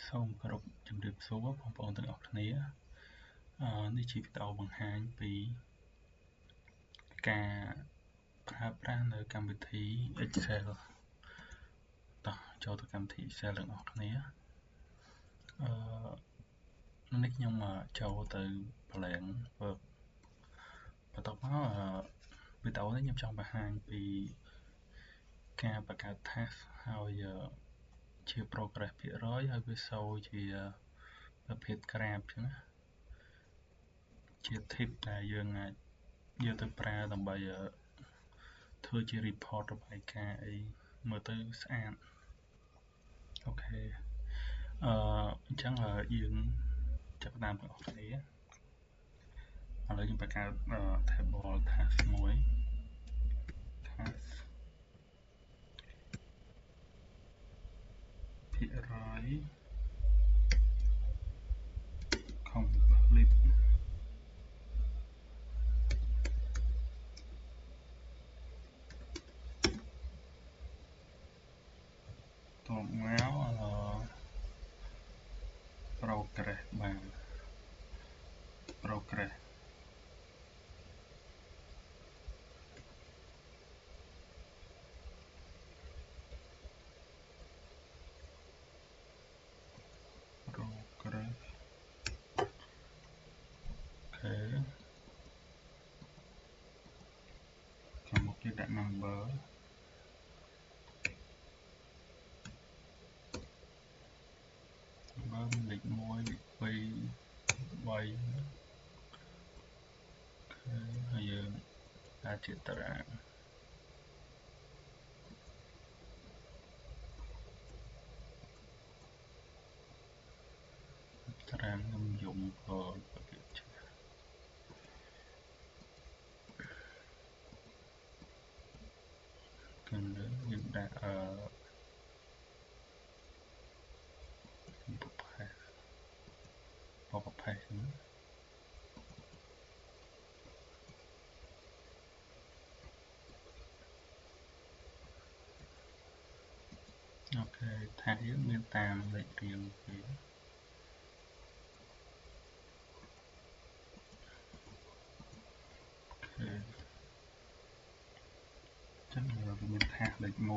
សូមគោរពជំរាបសួរបងប្អូនទាំងអស់គ្នានេះជាវីដេអូបង្ហាញពីការប្រើប្រាស់នៅកម្មវិធី Excel តោះចូលទៅកម្មវិធី Excel ទាំងអស់គ្នានេះខ្ញុំចូលទៅ Blank Work បន្ទាប់មកវីដេអូនេះខ្ញុំចង់បង្ហាញពីការបង្កើត task ហើយជា progress ភាគរយហើយវាសូវជាប្រភេទ graph ចឹងណាជា tip ដែលយើងអាចយកទៅប្រើដើម្បីធ្វើជា report របាយការណ៍អីមើលទៅស្អាតអូខេអញ្ចឹងយើងចាប់ផ្ដើមទាំងអស់គ្នាឥឡូវខ្ញុំបង្កើត table task មួយ task ភាគរយ complete តបមក progress បាន progress អូខេខាងមុខគេដាក់ number លេខ1លេខ2 3ហើយយើងអាចជាតារាងខ្ញុំយំពលបកជាខាងលើយើងដាក់ប្រភេទអូខេថាយើងមានតាមលេខរៀងវាចឹងវាមានថាសលេខ1 01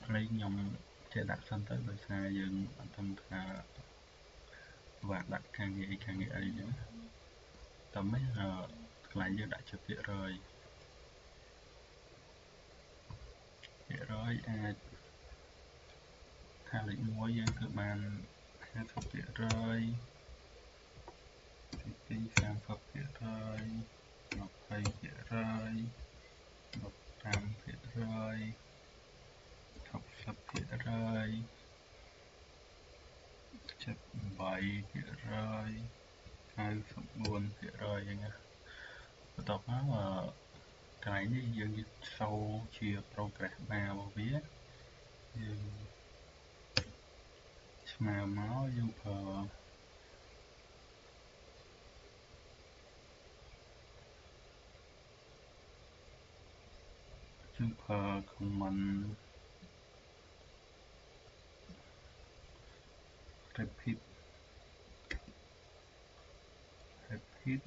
ហើយខ្ញុំចេះដាក់សិនទៅដោយសារយើងអត់ដឹងថាវាដាក់ការងារអីចឹងតែមិនកន្លែងយើងដាក់ជាភាគរយអាចថាលេខ1យើងធ្វើបាន50%ទី2 30% 20% 15% 60% 78% 94% អញ្ចឹងណាបន្ទាប់មកកន្លែងនេះយើងសូវជា progress bar របស់វាយើងស្មើមកយើងប្រើcomment repeat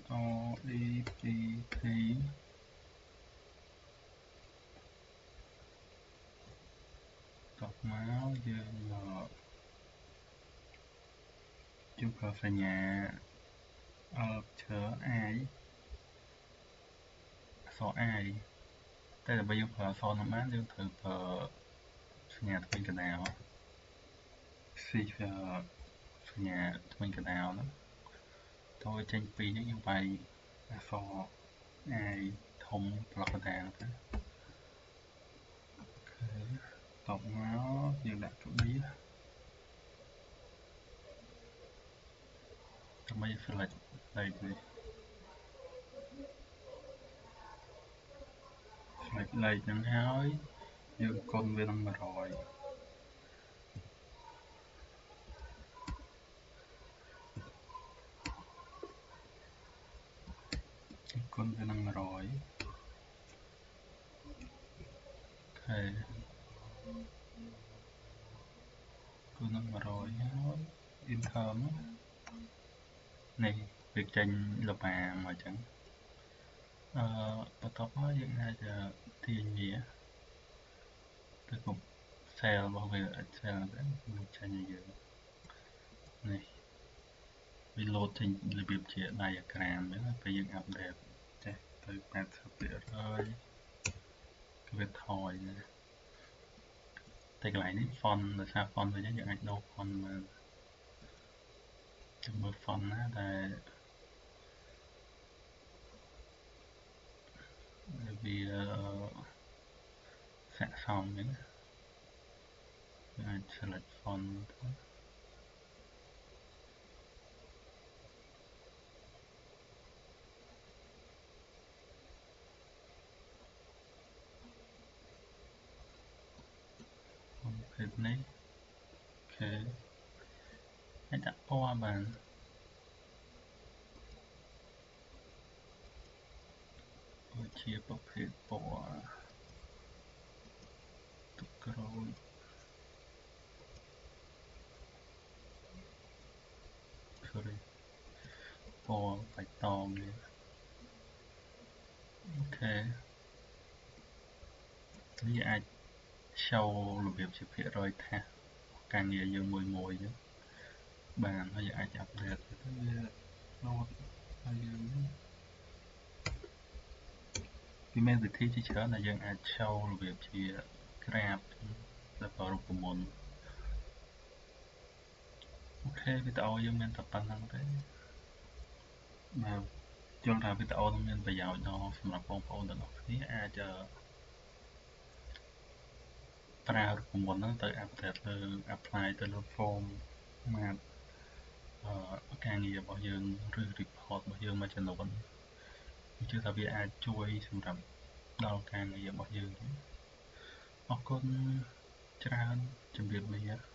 or rept តបមកយើងប្រើសញ្ញាi អក្សរ i តែដើម្បីយើងប្រើអក្សរនោះបានយើងត្រូវប្រើសញ្ញាទ្វេញកណ្ដាលសញ្ញាទ្វេញកណ្ដាលហ្នឹងតើចេញពីនេះយើងបាយអក្សរ i ធំប្លុកកណ្ដាលទៅតបមកយើងដាក់ក្បៀសដើម្បី select លេខនេះលេខហ្នឹងហើយយើងកុនវានឹង100គុណវានឹង100អូខេ គឺនឹង100ហើយ income នេះវាចេញលបាមកអញ្ចឹងបន្ទាប់មកយើងអាចទាញវាទៅគ្រប់ cell របស់វា Excel ហ្នឹងនឹងចេញឲ្យយើងនេះវា load ចេញរបៀបជា diagram ហ្នឹងពេលយើង update ចេះទៅ 80% គឺវាថយណាតែកន្លែងនេះ font ដោយសារ font វិញយើងអាចដូរ font បានចាំមើល font ណាដែលវាស័ក្តិសមហ្នឹងយើងអាច select font ទៅប្រភេទនេះអូខេអាចដាក់ពណ៌បានដូចជាប្រភេទពណ៌ទឹកក្រូចឃើញពណ៌បៃតងនេះអូខេនេះអាច show របៀបជាភាគរយ task ការងារយើងមួយៗចឹងបានហើយយើងអាច update ទៅវា load ហើយយើងវាមានវិធីជាច្រើនដែលយើងអាច show របៀបជា graph ទៅរូបមន្តអូខេវីដេអូយើងមានតែប៉ុណ្្នឹងទេបាទយល់ថាវីដេអូនឹងមានប្រយោជន៍ដល់សម្រាប់បងប្អូនទាំងអស់គ្នាអាចប្រើរូបមន្តហ្នឹងទៅ update លើ apply ទៅលើ form មកការងាររបស់យើងឬ report របស់យើងមួយចំនួនខ្ញុំជឿថាវាអាចជួយសម្រាប់ដល់ការងាររបស់យើងអរគុណច្រើនជម្រាបលា